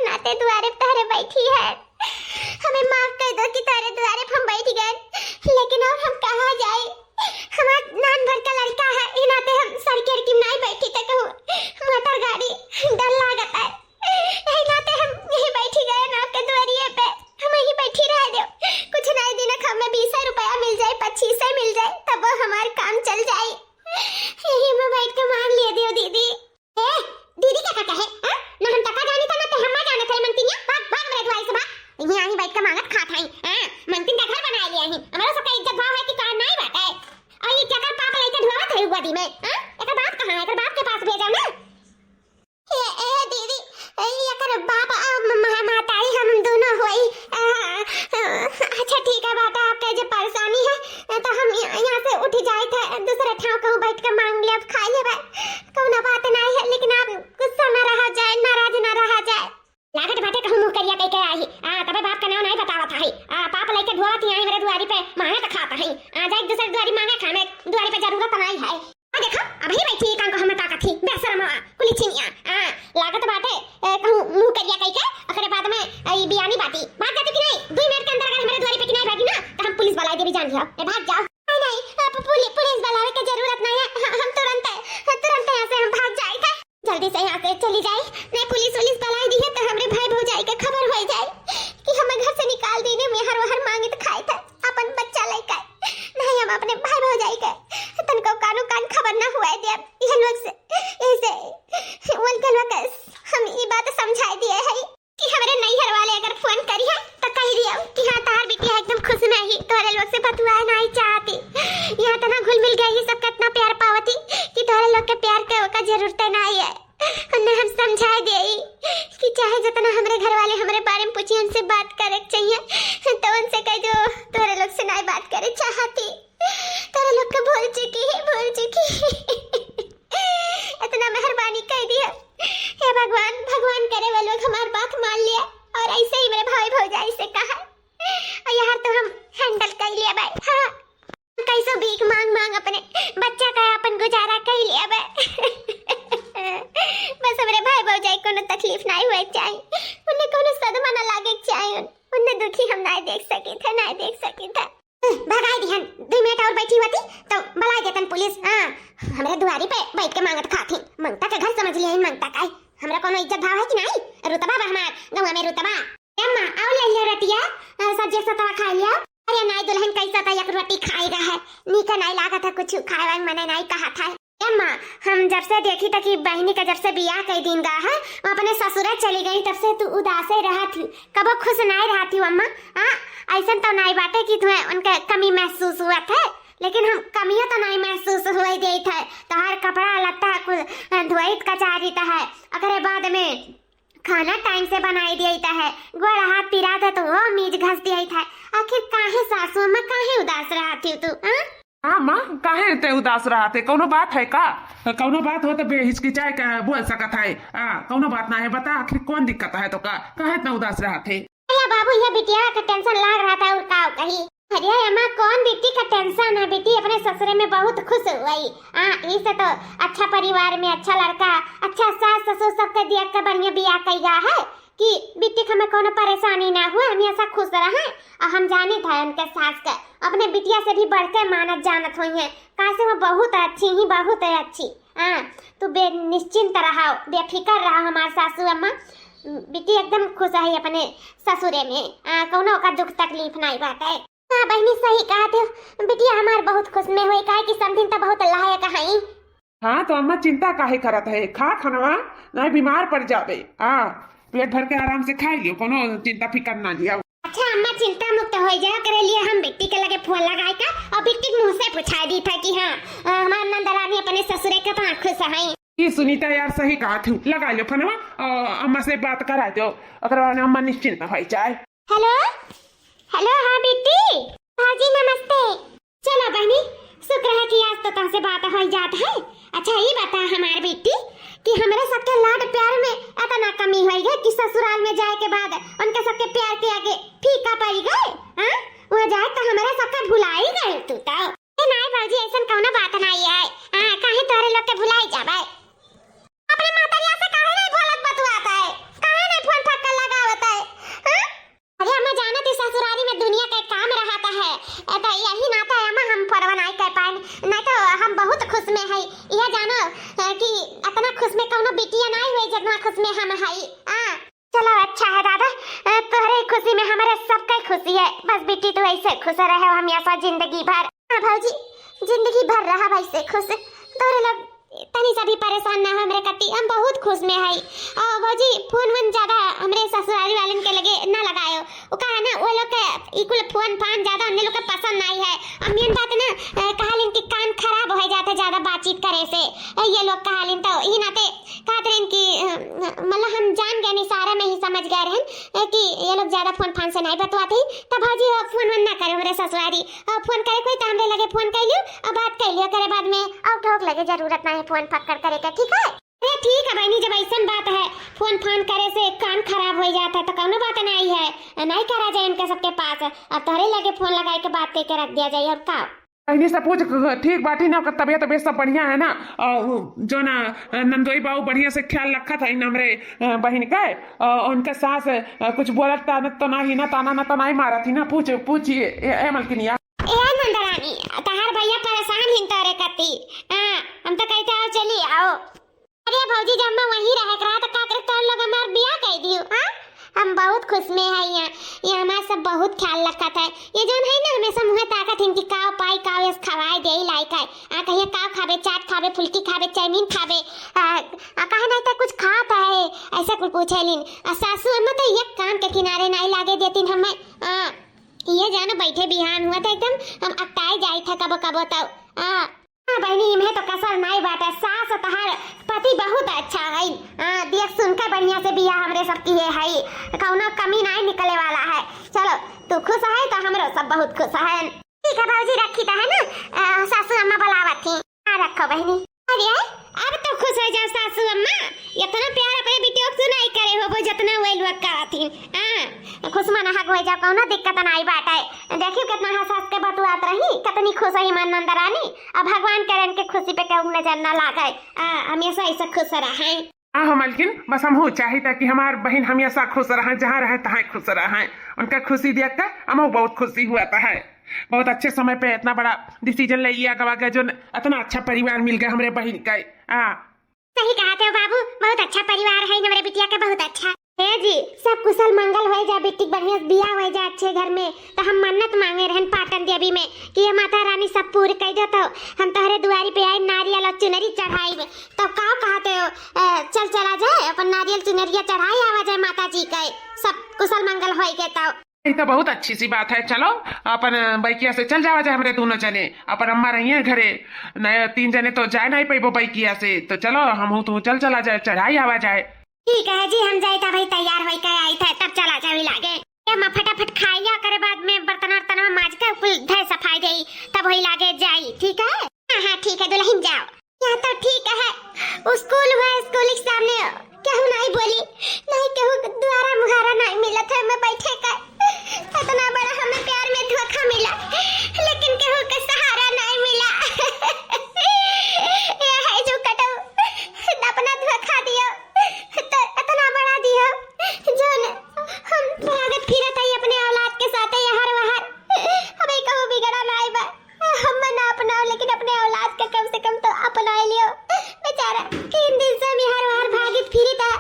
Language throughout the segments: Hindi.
नाते द्वारे तारे बैठी है। हमें माफ कर दो कि तारे द्वारे हम बैठ गए, लेकिन अब हम कहाँ जाए? हमारा नान भर का लड़का है, इन नाते हम सड़केर की नहीं बैठी तक मोटर गाड़ी डर लागत है, इन नाते हम यही बैठी गए ना आपके द्वारिये पे। हम यही बैठी रह दो, कुछ नहीं दिन हमें 20 रुपया मिल जाए, 25 मिल जाए, तब हमारा काम चल जाए। यही में बैठ के मान लिए दियो दीदी। ए दीदी क्या कहता है? ना हम टका जानी था ना तो हम जाना था मंतिया। भाग भाग मेरे द्वार से भाग। यहीं बैठ के मांगत खात हई। मंतिन का घर बना लिया ही। हमारा सबका इज्जत भाव है कि का नहीं बात है। और ये क्या कर पाप लेके ढुआवत है गोदी में? एकर बाप कहां है? एकर बाप के पास भेजा ना। ए दीदी ये कर बाप मातारी हम दोनों होई। अच्छा ठीक है बात, आपके जो परेशानी है तो हम यहाँ से उठ जाए थे, दूसरे ठाव कहूँ बैठ के मांग ले, अब खा ले। कौनो बात नहीं है, लेकिन आप गुस्सा न रहा जाए, नाराज न रहा जाए। लागत बाटे कहूँ मुँह करिया कह के आई। तबे बाप का नाम नहीं बतावत है। पाप लेके धोवत ही आई मेरे द्वारी पे, मांगे तो खाता है। जाए दूसरे द्वारी मांगे खाने, द्वारी पे जरूरत नहीं है। देखो अभी बैठी काम को हमें ताकत थी बेशरम कुली छिनिया। लागत बाटे कहूँ मुँह करिया कह के, अखरे बाद में आई बियानी बाती बात जाती कि नहीं। 2 मिनट के अंदर अगर हमारे द्वारी पे की नहीं भागी ना तो हम पुलिस बुला देवी, जान लिया। भाग जाओ। नहीं पुलिस बुलाने की जरूरत नहीं है, हम तुरंत यहाँ से हम भाग जाए थे। जल्दी से यहाँ से चली जाए, नहीं पुलिस बुला दी है तो हमारे भाई भौजाई के खबर हो जाए कि हमें घर से निकाल देने में हर वहर मांगे तो खाए थे अपन बच्चा लेकर। नहीं हम अपने भाई भौजाई के तनको कानू कान खबर ना हुआ दे। यह लोग से ऐसे हम ये बात समझा दिए है कि हमारे नैहर वाले अगर फोन करी है तो कह दिया कि हाँ तार बिटिया एकदम खुश में ही, तोरे लोग से बतुआ नहीं चाहती। यहाँ तना घुल मिल गई सब कितना प्यार पावती कि तोरे लोग के प्यार के जरूरत नहीं है। उन्हें हम समझा दिए कि चाहे जितना हमारे घर वाले हमारे बारे में पूछे, उनसे बात करे चाहिए तो उनसे कह जो तोरे लोग से नहीं बात करे चाहती। तोरे लोग को भूल चुकी इतना मेहरबानी कर दिया। हे भगवान करे वो लोग हमारी बात मान लिया और ऐसे ही मेरे भाई भौजाई से कहा और यार तो हम हैंडल कर लिया भाई। हाँ कैसे भीख मांग अपने बच्चा का अपन गुजारा कर लिया भाई। बस हमारे भाई भौजाई को न तकलीफ नहीं हुए चाहिए, उन्हें कोनो सदमा न लागे चाहिए, उन्हें दुखी हम नहीं देख सके थे। भगाई दिहन 2 मिनट और बैठी होती तो बुला देतन पुलिस। हमारे दुआरी पे बैठ के मांगत खाती। मंगता का घर समझ लिया मंगता का हमरा कोनो इज्जत भाव है कि नहीं? रुतबा बा हमार गांव में रुतबा। अम्मा आओ ले लिया रतिया, सब्जी सतवा खा लिया। अरे नहीं दुल्हन कैसा था, एक रोटी खाई रहा है, नीका नहीं लागा था, कुछ खाए मने नहीं कहा था। अम्मा हम जब से देखी था कि बहनी का जब से बियाह कई दिन गा है, वो अपने ससुरे चली गई, तब से तू उदास ही रहा थी, कबो खुश नहीं रहा थी अम्मा। ऐसा तो नहीं बाटे कि तुम्हें उनके कमी महसूस हुआ था, लेकिन हम कमियां तो नहीं महसूस हुए दे थे। तो हर कपड़ा लत्ता कुछ धोइत कचारी है, अगर बाद में खाना टाइम से बनाई दिया है, गोड़ हाथ पिरा था तो वो मीज घस दिया था। आखिर काहे सासू अम्मा काहे उदास रहा थी तू? हाँ माँ काहे ते उदास रहा थे? कौनो बात है का? कौनो बात हो तो बेहिचकिचाए का बोल सकत है। कौनो बात ना है, बता आखिर कौन दिक्कत है तो का काहे इतना उदास रहा थे? अरे बाबू ये बिटिया का टेंशन लग रहा था और का कही। अरे अम्मा कौन बेटी का टेंशन है, बेटी अपने ससुरे में बहुत खुश हुई। इसे तो अच्छा परिवार में अच्छा लड़का, अच्छा सास ससुर सबके दिया के बढ़िया बियाह कईगा है कि बेटी का में कोनो परेशानी ना हुआ, हम ऐसा खुश रहे। और हम जाने था उनके सास के अपने बिटिया से भी बढ़ के मानत जानत हुई है, कैसे वो बहुत अच्छी। तू निश्चिंत रहा, बेफिक्र रहा हमारे सासू अम्मा। बेटी एकदम खुश है अपने ससुरे में, कोनो का दुख तकलीफ नहीं बात है। हाँ बहनी सही कहा थे, बेटिया हमार बहुत खुश में हुई, काहे कि समथिन तो बहुत लायक है। हाँ तो अम्मा चिंता काहे करत है? खा खानवा नहीं बीमार पड़ जाबे। पेट भर के आराम से खा लियो, कोनो चिंता फिकर ना लिया। अच्छा अम्मा चिंता मुक्त हो जाए करे लिए हम बेटी के लगे फोन लगाए का और बेटी मुंह से पूछा दी था कि हाँ हमार नंदरानी अपने ससुरे के पास खुश है। ये सुनीता यार सही कहा थी, लगा लो फोनवा, अम्मा से बात करा दो, अगर अम्मा निश्चिंत हो जाए। हेलो हाँ बेटी, हाँ जी नमस्ते। चलो बहनी शुक्र है कि आज तो तुमसे बात हो जात है। अच्छा ये बता हमारी बेटी कि हमारे सबके लाड प्यार में इतना कमी हुई है कि ससुराल में जाए के बाद उनके सबके प्यार के आगे फीका पड़ गए। वहाँ जाए तो हमारे सबका भुला ही गए तू तो। नहीं बाजी ऐसा कौनो बात नहीं है। काहे तोरे लोग के भुलाई जाबे? अपने मातारिया से काहे नहीं बोलत बतुआता है? काहे नहीं फोन फक्का ज्यादा तोहरे खुशी में हमारे सबका खुशी है। बस बेटी तू ऐसे खुश रहे हमेशा जिंदगी भर। हाँ भौजी, जिंदगी भर रहा वैसे खुश। तोरे लोग तनी सा भी परेशान ना हो हमरे कती, हम बहुत खुश में है। भौजी फोन वन ज्यादा हमरे ससुराली वालन के लगे ना लगायो। वो कहा ना वो लोग के इकुल फोन फान ज्यादा हमने लोग के पसंद नहीं है। अम्मी बात ना कहालिन कि कान खराब हो जाते ज्यादा बातचीत करे से। ये लोग कहालिन तो ही नाते कहते हैं कि मतलब हम जान गए सारा में ही समझ गए रहन कि ये लोग ज्यादा फोन फान से नहीं बतवाते। तब भौजी फोन वन ना करे हमरे ससुरारी। फोन करे कोई तो हमरे लगे फोन कर लियो और बात कर लियो करे बाद में और ठोक लगे जरूरत नहीं फोन पकड़ करे का। ठीक है? अरे ठीक है बहनी, जब ऐसा बात है फोन फान करे से कान खराब हो जाता है तो कौनो बात नहीं है, नहीं करा जाए इनके सबके पास। अब तोहरे लगे फोन लगाए के बात करके रख दिया जाए और का बहनी से पूछ ठीक बाटी ना, तबियत तबियत सब बढ़िया है ना? जो ना नंदोई बाबू बढ़िया से ख्याल रखा था इन हमरे बहन का। उनके सास कुछ बोलत तो नहीं ना, ताना ना तो नहीं मारा थी ना? पूछिए मलकिनिया। ए नंदरानी, तहार भैया परेशान हिन तारे कती। हम तो कहते आओ चली आओ। अरे भौजी जब मैं वहीं रह रहा तो का करे तोर लोग हमार बियाह कह दियो। हां हम बहुत खुश में है। ये हमारा सब बहुत ख्याल रखा था। ये जोन है ना हमेशा मुंह ताकत हिन कि काव पाई काव यस खवाए देई लायक है। कहिए काव खाबे, चाट खाबे, फुलकी खाबे, चाउमीन खाबे, कहा नहीं तो कुछ खाता है ऐसा कुछ पूछेलिन। सासू अम्मा तो एक काम के किनारे नहीं लागे देतीन हमें। ये जानो बैठे बिहान हुआ था एकदम हम अकटाए जाई था कबो कबो तो। बहनी इन्हें तो कसर नहीं बात है। सास तहार पति बहुत अच्छा है। देख सुनकर बढ़िया से बिया हमरे सबकी है, कौनो कमी नहीं निकले वाला है। चलो तू खुश है तो हमरो सब बहुत खुश है। ठीक है भौजी रखी तो है ना, सासू अम्मा बुलावत थी। रखो बहनी। अरे अब तो खुश हो जाओ सासू अम्मा, इतना प्यार अपने बेटियों को नहीं करे हो वो जितना वे लोग कराथी। खुश मन हक हो जाओ, कौनो दिक्कत नहीं बात है। देखियो कितना हंस हंस के बतुआत रही, कितनी खुश है मन नंदरानी। अब भगवान करन के खुशी पे कहूं नजर न लागे, हमेशा ऐसा खुश रहे। हाँ मालकिन, बस हम हो चाहिए कि हमार बहन हमेशा खुश रहे, जहाँ रहे तहाँ खुश रहे। उनका खुशी देख कर हम बहुत खुशी हुआ है। बहुत अच्छे समय पे इतना बड़ा डिसीजन ले लिया गवा जो इतना अच्छा परिवार मिल गया हमारे बहन का। सही कहा थे बाबू, बहुत अच्छा परिवार है हमारे बिटिया का, बहुत अच्छा है जी। सब कुशल मंगल हो जा, बेटी बढ़िया बियाह हो जा अच्छे घर में। तो हम मन्नत मांगे रहन पाटन देवी में कि ये माता रानी सब पूरी कर दो। तो हम तोहरे दुआरी पे आए नारियल और चुनरी चढ़ाई में। तो का कहते हो चल चला जाए अपन नारियल चुनरिया चढ़ाई आवा जाए माता जी का, सब कुशल मंगल हो गए। तो ये तो बहुत अच्छी सी बात है। चलो अपन बैकिया से चल जावा जाए हमरे दोनों जने। अपन अम्मा रही है घरे, नए 3 जने तो जाए नहीं पैबो बैकिया से। तो चलो हम तो चला जाए, चढ़ाई आवा जाए। ठीक है जी, हम जाए भाई तैयार हो कर आई थे तब चला जाए लागे। हम फटाफट खाई लिया करे बाद में बर्तन वर्तन में माज के कुल धय सफाई देई तब वही लागे जाई। ठीक है? हाँ ठीक है दुल्हन जाओ। यहाँ तो ठीक है, स्कूल हुआ, स्कूल के सामने केहू नहीं बोली, नहीं केहू द्वारा मुहारा नहीं मिला था। मैं बैठे का इतना बड़ा हमें प्यार में धोखा मिला, लेकिन केहू के सहारा नहीं मिला। ये है जो कटो अपना धोखा दियो तो इतना बड़ा दियो जो हम भागत फिरत है अपने औलाद के साथ हर वहर। हमें कहू बिगड़ा नहीं बा, हम ना अपनाओ लेकिन अपने औलाद के कम से कम तो अपना लियो। बेचारा 3 दिन से हर वहर भागित फिरत है,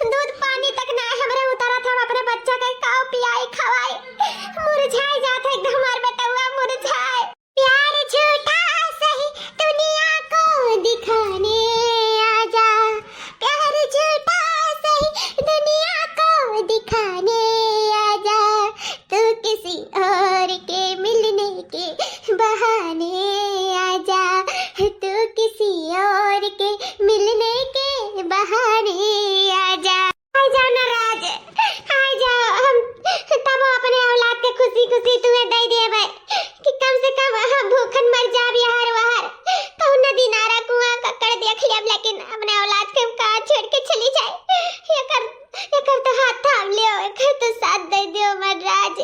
दूध पानी तक ना हमरे उतारा था। अपने बच्चा का काव पियाई खवाई मुरझाए जाते एकदम हमार बेटवा मुरझाए। प्यार झूठा सही दुनिया को दिखाने आजा, प्यार झूठा सही दुनिया को दिखाने आजा, तू किसी और के मिलने के बहाने आजा, तू किसी और के मिलने के बहाने आजा। आ जाओ ना राज, आ जाओ, हम तब अपने औलाद के खुशी खुशी तुम्हें दे देवे कि कम से कम हम भूखन मर जाब हर वहर। कौन नदी नारा कुआं ककड़ देख लिया, लेकिन अपने औलाद के कहाँ छोड़ के चली जाए। एकर तो हाथ थाम लियो, एकर तो साथ दे दियो मन राज।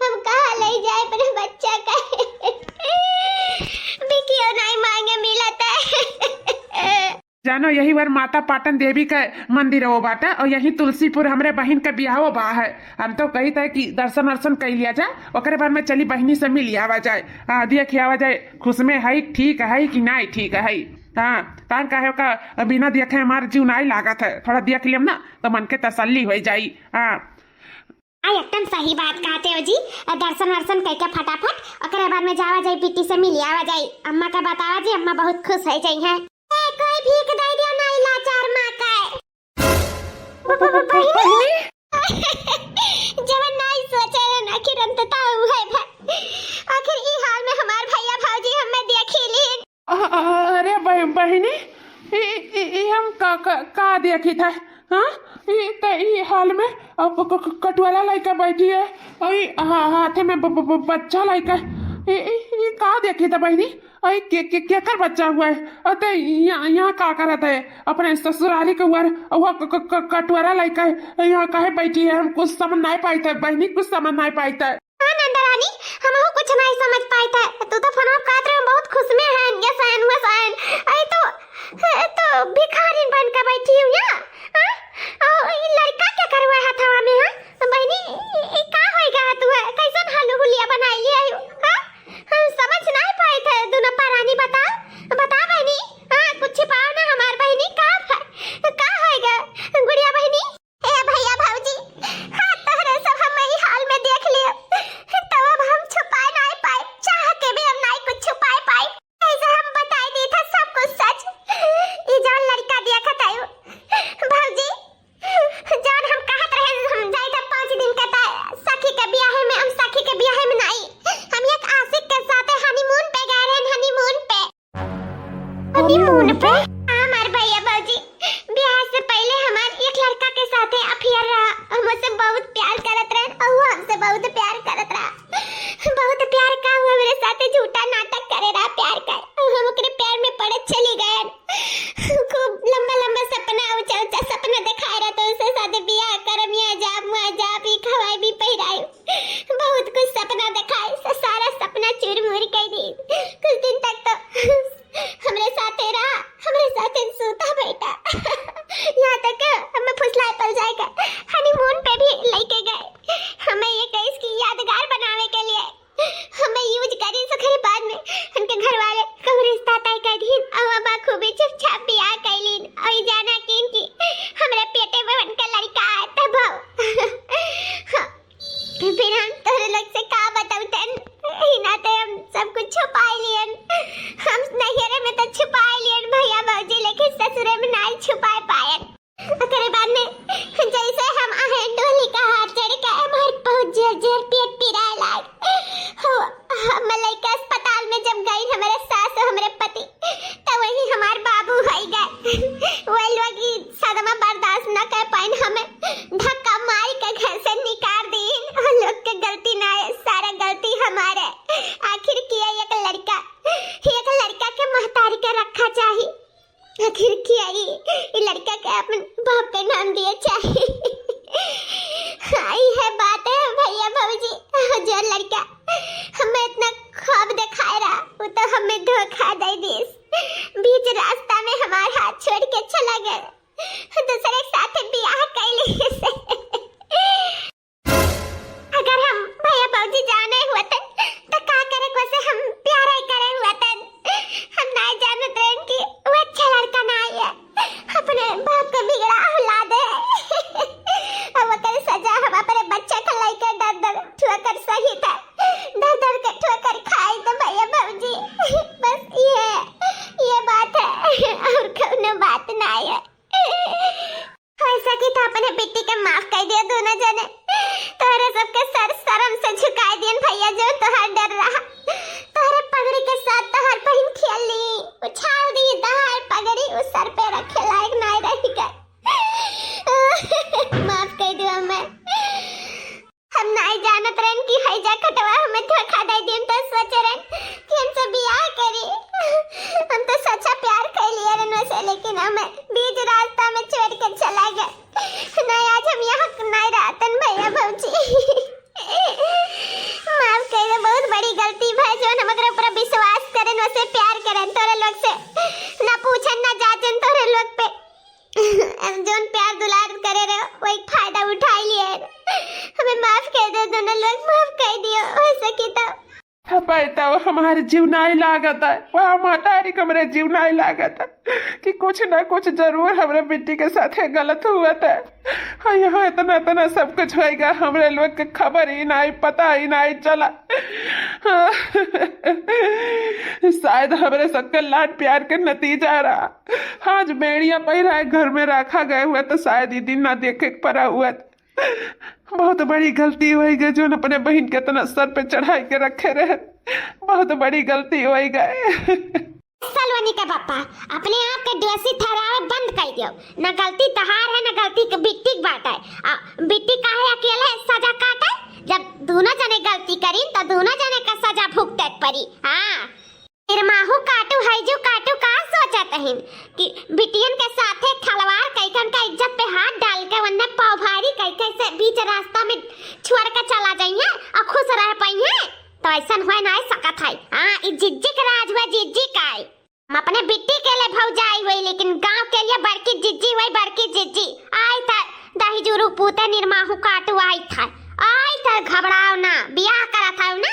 हम कहाँ ले जाए अपने बच्चा का, बिकियो नहीं मांगे मिला था। जानो यही बार माता पाटन देवी का मंदिर वो बाटा, और यही तुलसीपुर हमरे बहन का बियाह बा है। हम तो कही था कि दर्शन वर्शन कर लिया जाए, ओकरे बाद में चली बहनी से मिल आवा जाए, देख आवा जाए खुश में है ठीक है कि नहीं ठीक है। हाँ तान काहे का बिना देखे हमारे जीव नहीं लागत है, थोड़ा देख लियम ना तो मन के तसल्ली हो जाई। हाँ एकदम सही बात कहते हो जी। दर्शन वर्शन करके फटाफट ओकरे बाद में जावा जाई, पिट्टी से मिल आवा जाई। अम्मा का बतावा जी, अम्मा बहुत खुश है जाई है। कोई भीख दे दियो ना लाचार मां का जवन नहीं सोचे ना कि रंतता है भाई। आखिर ई हाल में हमार भैया भाजी हमें देखी ली। अरे बहनी हम का देखी था। हाँ ई हाल में कटवाला लड़का बैठी है, हाथे में बच्चा लड़का, का देखी था बहनी? के कर बच्चा हुआ है? अते यहाँ का करत है? अपने ससुराली के ऊपर वह कटवारा लड़का है, यहाँ काहे बैठी है? हम कुछ समझ नहीं पाई था बहनी, कुछ समझ नहीं पाई था। हाँ नंदरानी, हम कुछ नहीं समझ पाई था। तू तो फोन काट रहे, बहुत खुश में है। ये सहन हुआ सहन, आई तो भिखारी बन के बैठी हूँ यहाँ। ये लड़का क्या कर हुआ है हथवा में? हाँ बहनी, ये का होएगा? तू कैसन हालू हुलिया बनाई लिया है? हाँ हम समझ नहीं पाए थे। दोनों परानी बता बहनी। हाँ कुछ छिपाओ ना हमार बहनी, का होएगा गुड़िया बहनी? ए भैया भाऊजी, हाँ तोहरे सब हम ई हाल में देख लियो, तो अब हम छुपा नहीं पाए, चाह के भी हम नहीं कुछ छुपा पाए। ऐसा हम बताई दी था सब कुछ सच। ई जो लड़का देखा था भाऊजी, जब हम कहत रहे हम जाई था 5 दिन का सखी के ब्याह में, हम सखी के ब्याह में नहीं, हम एक आशिक के साथ हनीमून पे गए रहे। हनीमून पे हमार भैया भाऊजी ब्याह से पहले हमार एक लड़का के साथ अफेयर रहा। हम उससे बहुत प्यार करत रहे और वो हमसे बहुत प्यार करत रहा। बहुत प्यार का हुआ, मेरे साथ झूठा नाटक करे रहा प्यार कर। हम ओकरे प्यार में पड़े चली गए। खूब लंबा लंबा सपना, ऊंचा ऊंचा सपना दिखाए रहा, तो उससे साथ ब्याह करम, या जाब मुआ जाब, ई खवाई भी पहिराई, बहुत कुछ सपना दिखाए। सारा सपना चूर-मुर कर दी। कुछ दिन तक तो हमरे साथे रहा, हमरे साथे सोता बैठा, यहाँ तक हमें फुसलाए पल जाएगा। हनीमून पे भी लेके गए। हमें ये कही इसकी यादगार बनाने के लिए हमें यूज करी। सखरे बाद में उनके घर वाले कहूँ रिश्ता तय कर दी और अब खूबी चुपचाप ब्याह कैलीन। और जाना कि इनकी हमरे पेटे में उनका लड़का आया तब फिर हम तोरे लोग से का बताऊं तन, नाते हम सब कुछ छुपा लियन। हम नैहरे में तो छुपा लियन भैया भाऊजी, लेकिन ससुरे में नहीं छुपा पायन। ओकरे बाद में जैसे हम आहे डोली का हाथ चढ़ के हमार बहुत जोर पेट पिराए लाग। हम लड़का अस्पताल में जब गई हमारे सास और हमारे पति, तब वही हमार बाबू भाई गए। वो लोग सदमा बर्दाश्त न कर पाए, हमें धक्का मार के घर से निकाल दी। लोग के गलती ना है, सारा गलती हमारे। आखिर किया एक लड़का के महतारी के रखा चाहिए। आखिर किया ये लड़का के अपन बाप के नाम दिया चाहिए। आई है बात है भैया भाऊजी, जो लड़का हमें इतना ख्वाब दिखाए रहा, वो तो हमें धोखा दे दी। बीच रास्ता में हमारा हाथ छोड़ के चला गया, दूसरे के साथ ब्याह कर लिए। अगर हम भैया भाऊजी जाने हुआ तो का करे को से हम प्यार ही करे हुआ हम नहीं जानते हैं कि वो अच्छा लड़का नहीं है, अपने बाप का बिगड़ा औलाद है। अब वो कर सजा हम अपने बच्चे का लेकर दर ठोकर सही था, दर के ठोकर खाए तो भैया भाऊजी। बस ये बात है और कोई बात नहीं है। ऐसा कि था अपने बेटी के माफ कर दिया दोनों जने, तोरे सबके सर शर्म से झुका दिए भैया। जो तोहर डर रहा, तोहरे पगड़ी के साथ तोहर बहन खेल ली, उछाल दी तोहर पगड़ी उस सर पे रखे लायक नहीं रही गए। माफ कर दो हमें, हम नहीं जानत रहन कि हैजा कटवा हमें धोखा दे दी। तो सोच रहन कि हमसे ब्याह करी, हम तो सच्चा प्यार कर लिया रहन वैसे, लेकिन हमें बीच रास्ता में छोड़ के चला गया। नहीं आज हम यहाँ नहीं रहतन भैया भाऊजी। माफ कर दो, बहुत बड़ी गलती भाई। जो हम अगर ऊपर विश्वास करें वैसे प्यार करें, तोरे लोग से ना पूछन ना जाचन, तोरे लोग पे जोन प्यार दुलार करे रहे वो एक फायदा उठा लिए। हमें माफ कर दो, दोनों लोग माफ कर दियो। हो सके तो बेटा वो हमारे जीव नहीं लागत है, वह मातारी को हमारे जीव नहीं लागत है कि कुछ ना कुछ जरूर हमारे बेटी के साथ गलत हुआ था। हाँ, यहाँ इतना इतना सब कुछ होएगा, हमारे लोग के खबर ही नहीं, पता ही नहीं चला। हाँ, शायद हमारे सबके लाड प्यार के नतीजा रहा। आज बेड़िया पहिरा घर में रखा गए हुआ तो शायद ये दिन ना देखे पड़ा हुआ। बहुत बड़ी गलती हुई गई जो अपने बहन के इतना सर पे चढ़ाई के रखे रहे, बहुत बड़ी गलती हुई गए। सलवनी का पापा अपने आप के दोषी ठहरावे बंद कर दियो। न गलती तहार है न गलती के बिट्टी की बात है। बिट्टी काहे अकेले सजा काटे? जब दोनों जने गलती करी तो दोनों जने का सजा भुगते पड़ी। हाँ, निर्माहू काटू हैजू काटू का सोचत हन कि बिटियन के साथे खलवार कैकन का इज्जत पे हाथ डाल के वन्ने पाव भारी कैके से बीच रास्ता में छोड़ के चला जाइए और खुश रह पाइए, तो ऐसा होए ना सकत है। हां, ई जिज्जी के राज हुआ, जिज्जी का है। हम अपने बिट्टी के लिए भौजाई हुई, लेकिन गांव के लिए बड़की जिज्जी हुई, बड़की जिज्जी आई था। दही जुरू पूते निर्माहू काटू आई था घबराओ ना, बियाह करा था ना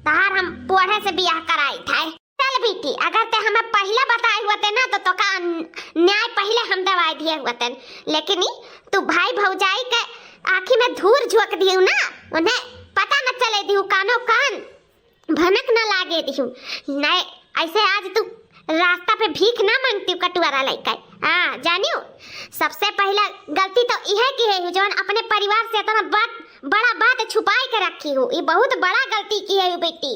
तार हम पोढ़े से बियाह कराई था। चल बेटी, अगर ते हमें पहले बताए हुए थे ना तो का न्याय पहले हम दवाई दिए हुए थे, लेकिन तू भाई भौजाई के आँखी में धूर झोंक दियो ना, उन्हें पता न चले दियो, कानो कान भनक न लागे दियो। नहीं ऐसे आज तू रास्ता पे भीख ना मांगती कटुआरा लइका। हाँ जानियो, सबसे पहला गलती तो यह की है जो अपने परिवार से इतना बड़ा बात छुपाई के रखी हो। ये बहुत बड़ा गलती की है बेटी।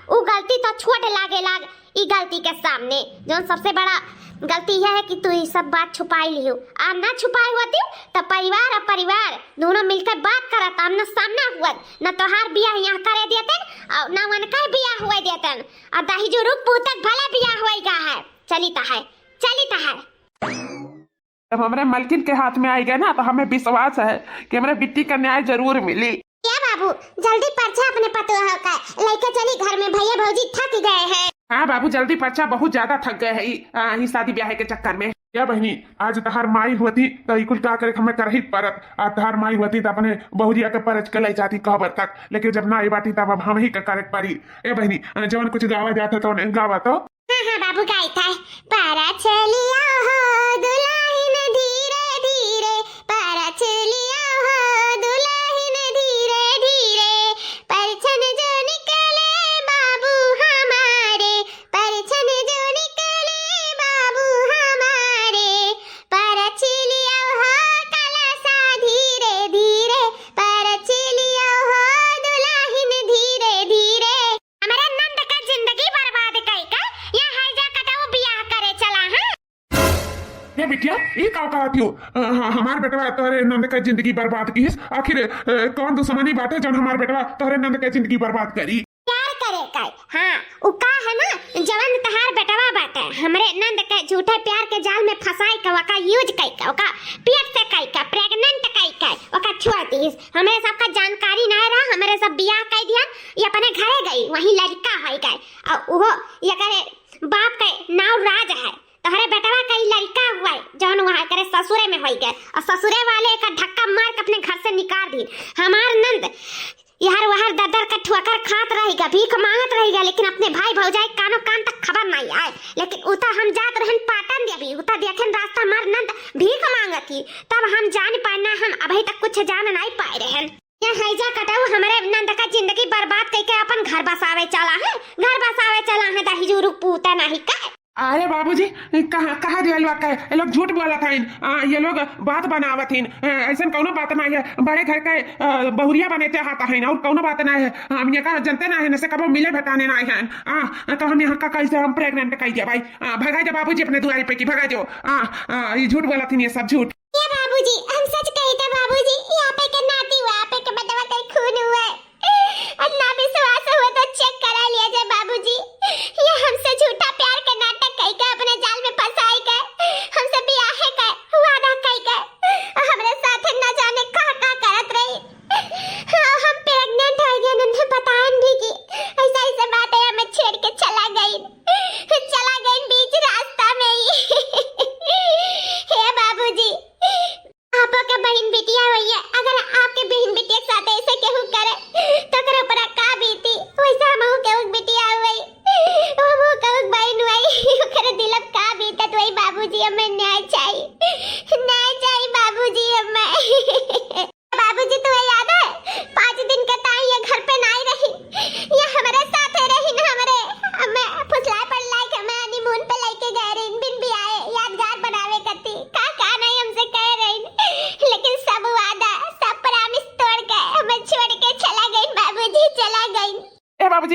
वो गलती तो छोट लागे ई गलती के सामने जो सबसे बड़ा गलती यह है कि तू ये सब बात छुपाई लियो। आ ना छुपाई होती तो परिवार और परिवार दोनों मिलकर बात करत, आमने सामने हुआ न तोहार बियाह यहाँ करे देते और न उनका बियाह हुए देते और दही जो रुक पूतक भले बियाह होएगा है। चलिता है जब हमारे मलकिन के हाथ में आएगा ना तो हमें विश्वास है कि हमारे बिट्टी का न्याय जरूर मिली। क्या बाबू जल्दी पर्चा अपने पतोहा का लेके चली घर में, भैया भौजी थक गए हैं। हाँ बाबू जल्दी पर्चा, बहुत ज्यादा थक गए है शादी ब्याह के चक्कर में। क्या बहनी, आज तहार माई होती तो इकुल का करे हमें कर ही परत। आज तहार माई होती तो अपने बहुरिया के परच के ले जाती कहबर तक, लेकिन जब ना आई बाती तब अब हम ही का करे पड़ी। ए बहनी जवन कुछ गावा जाता तो गावा तो। हाँ बाबू गाई था, पारा चलिया हो दुल्हन धीरे धीरे, पारा चलिया हो दुल्हन धीरे धीरे, परछन जो निकले बाबू हमारे, परछन जो निकले बाबू हमारे, पारा चलिया हो कलसा धीरे धीरे, पारा चलिया हो दुल्हन धीरे धीरे। हमारा नंद का जिंदगी बर्बाद कई का यहाँ है जा कटाऊ बियाह करे चला। हाँ ये बिटिया ये का कहती हो? हमार बेटवा तोहरे नंद का जिंदगी बर्बाद की। आखिर कौन दुश्मनी बात है जब हमार बेटवा तोहरे नंद का जिंदगी बर्बाद करी? प्यार करे का। हाँ उ का है ना, जवन तहार बेटवा बात है हमरे नंद के झूठे प्यार के जाल में फंसाई का, वका यूज कई का, वका पेट से कई का, प्रेग्नेंट कई का, वका छोड़ दी। हमरे सबका जानकारी ना रहा, हमरे सब बियाह कई दिया, ये अपने घरे गई, वही लड़का है गए और वो ये करे बाप के नाव राज है। तोहरे बेटवा कई लड़का हुआ है जौन वहां करे ससुरे में होई गए और ससुरे वाले का धक्का मार के अपने घर से निकाल दी। हमार नंद यार वहां ददर का ठोकर खात रहेगा, भीख मांगत रहेगा, लेकिन अपने भाई भौजाई कानो कान तक खबर नहीं आए। लेकिन उता हम जात रहन पाटन देवी, उता देखें रास्ता मार नंद भीख मांगती, तब हम जान पाना हम अभी तक कुछ जान नहीं पाए रहन। ये हैजा कटाऊ हमारे नंद का जिंदगी बर्बाद करके अपन घर बसावे चला है, घर बसावे चला है दही जुरू पूता नहीं का। अरे बाबूजी कहाँ दिया लोग? ये लोग झूठ बोला था, ये लोग बात बनावत हिन, ऐसा कौनो बात नहीं है। बड़े घर के बहुरिया बने चाहता है और कौनो बात नहीं है। हम यहाँ जनते नहीं है, कबो मिले बताने नहीं है। तो हम यहाँ का कैसे हम प्रेग्नेंट कही दिया भाई। भगा जा बाबूजी अपने दुआरी पे की, भगा जो। ये झूठ बोला थी, ये सब झूठ। ये बाबूजी हम सच कहे थे बाबूजी, यहाँ पे के नाती हुआ, पे के बटवा का खून हुआ है। ना विश्वास हुआ तो चेक करा लिया जाए बाबूजी। ये हमसे झूठा प्यार का नाटक कई का अपने जाल में फंसाई का, हमसे ब्याह का वादा कई का, हमरे साथ न जाने का करत रही। हम प्रेग्नेंट हो गए, उन्हें बतान भी की ऐसा ऐसा बात है, हमें छेड़ के चला गई बीच रास्ता में ही। हे बाबूजी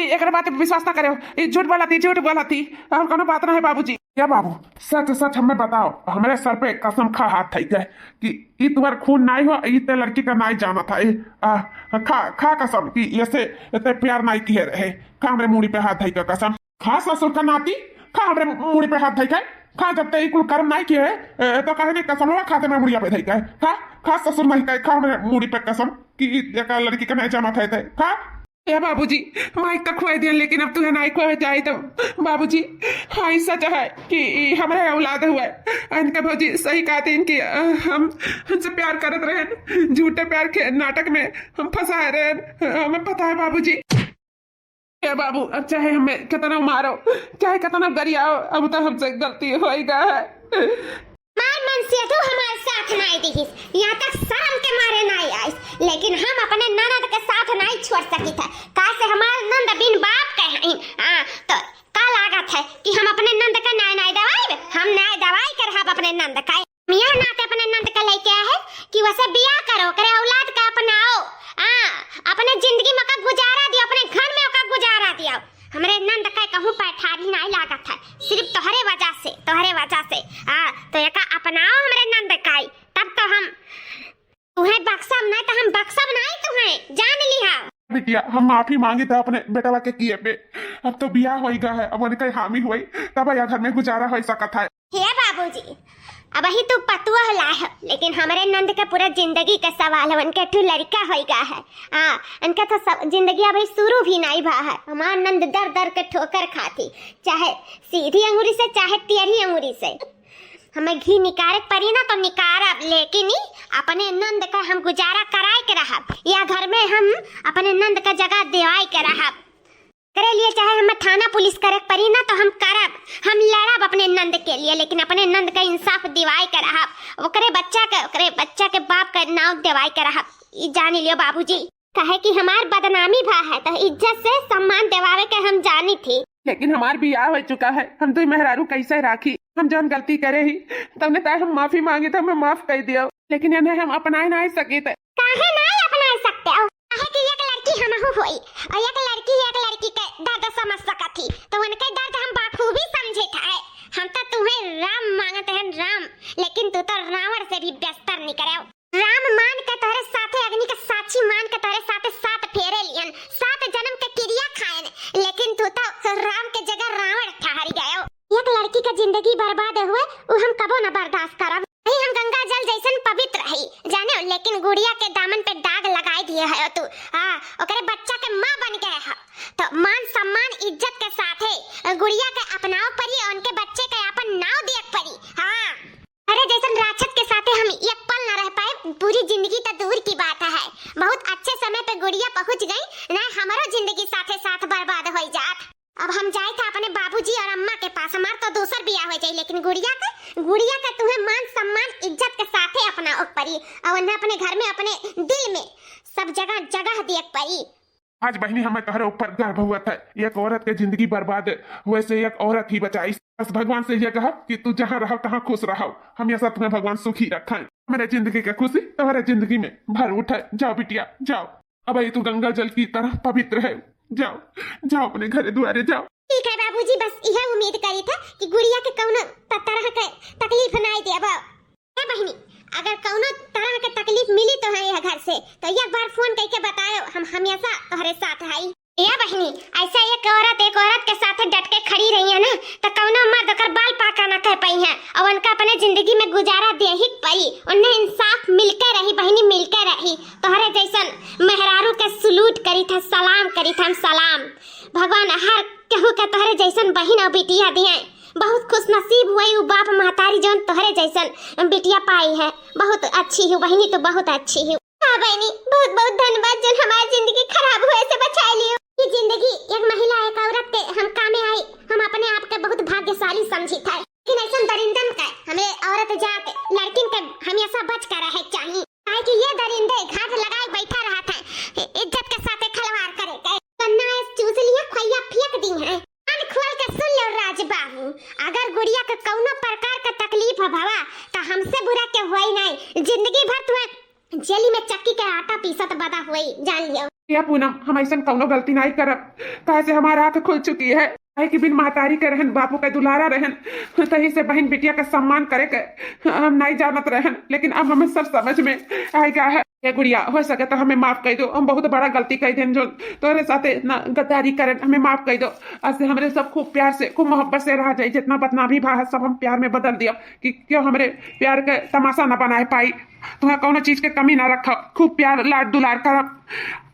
एक बात पे विश्वास ना करे, ये झूठ बोला थी और कोनो बात ना है बाबूजी। क्या बाबू, सच सच हमें बताओ, हमारे सर पे कसम खा हाथ थई गए कि ई तुम्हार खून नाई हो, ई ते लड़की का नाई जाना था। खा कसम कि ऐसे ते प्यार नाई किए रहे। खा हमरे मुड़ी पे हाथ थई का कसम। खा ससुर का नाती, खा हमरे मुड़ी पे हाथ थई गए। खा जब ते कुल कर्म नाई किए तो कहे नहीं कसम खाते में मुड़िया पे थई गए। खा ससुर नहीं कहे, खा हमरे मुड़ी पे कसम कि एक लड़की का नाई जाना था। खा या बाबूजी, माइक तक खुआ दिया लेकिन अब तुम्हें नाई खुआ जाए तो बाबूजी हाँ सच है कि हमारे औलाद हुआ है। इनका भौजी सही कहते हैं कि हम हमसे प्यार करते रहे, झूठे प्यार के नाटक में हम फंसाए रहे, हमें पता है बाबूजी। या बाबू, अब चाहे हमें कितना मारो, चाहे कितना गरियाओ, अब तो हमसे गलती हो ही गया है। मार मन से तू हमारे साथ नहीं दिखिस, यहाँ तक शर्म के मारे नहीं आइस, लेकिन हम अपने ननद के साथ नहीं छोड़ सकी था। कैसे हमारे नंद बिन बाप के हैं, तो का लागत है कि हम अपने नंद का नहीं दवाई, हम नहीं दवाई कर हम अपने नंद का मियाँ नाते अपने नंद का लेके आए हैं कि वैसे बियाह करो, करे औलाद का अपनाओ, अपने जिंदगी में का गुजारा दियो, अपने घर में का गुजारा दियो। हमरे नंद का कहूँ पैठारी नहीं लागत है, सिर्फ तोहरे वजह से तो ये का अपनाओ हमरे नंद का, तब तो हम तुम्हें बख्शब नहीं, तो हम बख्शब नहीं तुम्हें, जान लिया। बिटिया, हम माफी मांगे थे अपने बेटवा के किए पे, अब तो बियाह हो गया है, अब उनके हामी हुई तब या घर में गुजारा हो सकता है। हे बाबूजी, अब ही तू पतुआ ला है, लेकिन हमारे नंद का पूरा जिंदगी का सवाल है, उनके ठू लड़का हो गया है। उनका तो जिंदगी अभी शुरू भी नहीं भा है। हमारा नंद दर दर के ठोकर खाती, चाहे सीधी अंगूरी से चाहे टेढ़ी अंगूरी से। हमें घी निकारे पड़ी ना तो निकारब, लेकिन अपने नंद का हम गुजारा कराए के रहब, या घर में हम अपने नंद का जगह देवाई के रहब। करे लिए चाहे हमें थाना पुलिस करे पड़ी ना तो हम करब, हम लड़ब अपने नंद के लिए, लेकिन अपने नंद का इंसाफ दिवाई कर रहब, ओकरे बच्चा के बाप का नाम दिवाई कर रहब। ई जान लियो बाबूजी, कहे कि हमार बदनामी भा है तो इज्जत से सम्मान दिवावे के हम जानी थी, लेकिन हमार बियाह हो चुका है, हम तो मेहरारू कैसे राखी। हम जौन गलती करे ही तबने ताय हम माफी मांगी तो हमें माफ कर दियो, लेकिन इन्हें हम अपनाए नहीं सके थे। काहे नहीं अपना सकते हो? काहे कि एक लड़की हमहु होई और एक लड़की के दर्द समझ सकती, तो उनके दर्द हम बखूबी समझे थे। हम तो तुम्हें राम मांगते हैं राम, लेकिन तू तो रावण से भी बेहतर निकले। राम मान के तोहरे साथे अग्नि के साक्षी मान के तोहरे साथे 7 फेरे लियन, 7 जन्म के क्रिया खाएन, लेकिन तू तो राम के जगह रावण ठहर गयो। एक लड़की का जिंदगी बर्बाद हुए वो हम कबो न बर्दाश्त करब। नहीं, हम गंगा जल जैसन पवित्र रही जाने, लेकिन गुड़िया के दामन पे दाग लगाए दिए है तू। ओकरे बच्चा के माँ बन गए है, तो मान सम्मान इज्जत के साथे गुड़िया के अपनाओ परी और उनके बच्चे के अपन नाव देख परी। अरे जैसन राक्षस के साथे हम एक पल न रह पाए, पूरी जिंदगी तो दूर की बात है। बहुत अच्छे समय पे गुड़िया पहुंच गई ना, हमारो जिंदगी साथे साथ बर्बाद हो जात। अब हम जाए थे अपने बाबूजी और अम्मा के पास, हमार तो दूसर बियाह हो जाए, लेकिन गुड़िया का तुम्हें मान सम्मान इज्जत के साथे अपना परी, और उन्हें अपने घर में अपने दिल में सब जगह देख परी। आज बहनी हमें तोहरे ऊपर गर्व हुआ था, एक औरत के जिंदगी बर्बाद हुए से एक औरत ही बचाई। बस भगवान से ये कहा कि तू जहाँ रहो तहाँ खुश रहो, हमेशा तुम्हें भगवान सुखी रखे, मेरे जिंदगी की खुशी तुम्हारे जिंदगी में भर उठे। जाओ बिटिया जाओ, अब तू गंगा जल की तरह पवित्र है, जाओ अपने घर द्वारे जाओ। ठीक है बाबूजी, बस यह उम्मीद करी था कि गुड़िया के कौनो तरह के तकलीफ नहीं देबा। ए बहनी, अगर कौनो तरह के तकलीफ मिली तो है यह घर से, तो एक बार फोन करके बताओ, हम हमेशा तुम्हारे साथ है। या बहनी, ऐसा एक औरत के साथ डट के खड़ी रही है ना, तो कौनो मर्द कर बाल पाका न कह पाई है, और उनका अपने जिंदगी में गुजारा दे ही पाई। उन्हें इंसाफ मिलके रही बहनी, मिलके रही। तोहरे जैसन मेहरारू के सलूट करी था, सलाम करी था, सलाम। भगवान हर केहू के तोहरे जैसन बहन और बिटिया दिए। बहुत खुश नसीब हुई वो बाप महतारी जौन तोहरे जैसन बिटिया पाई है। बहुत अच्छी हो बहनी, तो बहुत अच्छी हो। हाँ बहनी, बहुत बहुत धन्यवाद जो हमारी जिंदगी खराब हुए से बचा लियो। ये जिंदगी एक महिला एक औरत के हम कामे आई, हम अपने आप के बहुत भाग्यशाली समझी था, लेकिन ऐसा दरिंदन का हमें औरत जात लड़किन के हमेशा बच कर रहे चाहिए, काहे कि ये दरिंदे घाट लगाए बैठा रहा था, इज्जत के साथ खिलवाड़ करे गए, कन्ना चूस लिया, खोइया फेंक दी है। कान खोल के सुन लो राज बाबू, अगर गुड़िया के कौनो प्रकार का तकलीफ है भवा, तो हमसे बुरा के होई नहीं, जिंदगी भर तुम्हें जेली में चक्की के आटा पीसत बदा हुई, जान लियो। या पूनम हम ऐसा कौनो गलती नहीं करब, काहे से हमारा आंख खुल चुकी है। काहे कि बिन महतारी के रहन, बापू के दुलारा रहन, तही से बहन बिटिया का सम्मान करे के हम नहीं जानत रहन, लेकिन अब हमें सब समझ में आएगा है। ये गुड़िया हो सके तो हमें माफ कर दो, हम बहुत बड़ा गलती कर दें जो तोरे साथे ना गद्दारी करें, हमें माफ कर दो। आज से हमरे सब खूब प्यार से खूब मोहब्बत से रह जाए, जितना बदनामी भा है सब हम प्यार में बदल दिया कि क्यों हमरे प्यार के तमाशा न बनाए पाई। तुम्हें कौनो चीज के कमी ना रखो, खूब प्यार लाड दुलार करब।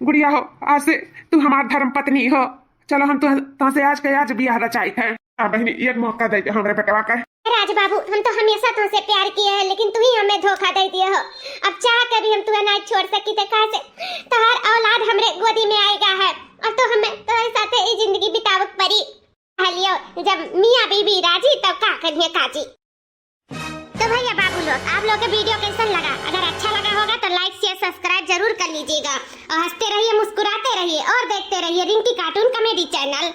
गुड़िया हो आज से तू हमार धर्म पत्नी हो। चलो हम तो से आज के आज बियाह रचाई है। बहनी एक मौका दे हमरे बेटवा का। राज बाबू हम तो हमेशा तुमसे प्यार किए हैं, लेकिन तुम ही हमें धोखा दे दिए हो। अब चाह कर भी हम तुम्हें नहीं छोड़ सकी थे, कहा से तुम्हार औलाद हमरे गोदी में आएगा है और तो हमें तुम्हारे साथ ये जिंदगी बितावत पड़ी। लियो जब मियां बीबी राजी तब का करिए काजी। तो भैया बाबू लोग आप लोग के वीडियो कैसा लगा? अगर अच्छा लगा होगा तो लाइक शेयर सब्सक्राइब जरूर कर लीजिएगा और हंसते रहिए मुस्कुराते रहिए और देखते रहिए रिंकी कार्टून कॉमेडी चैनल।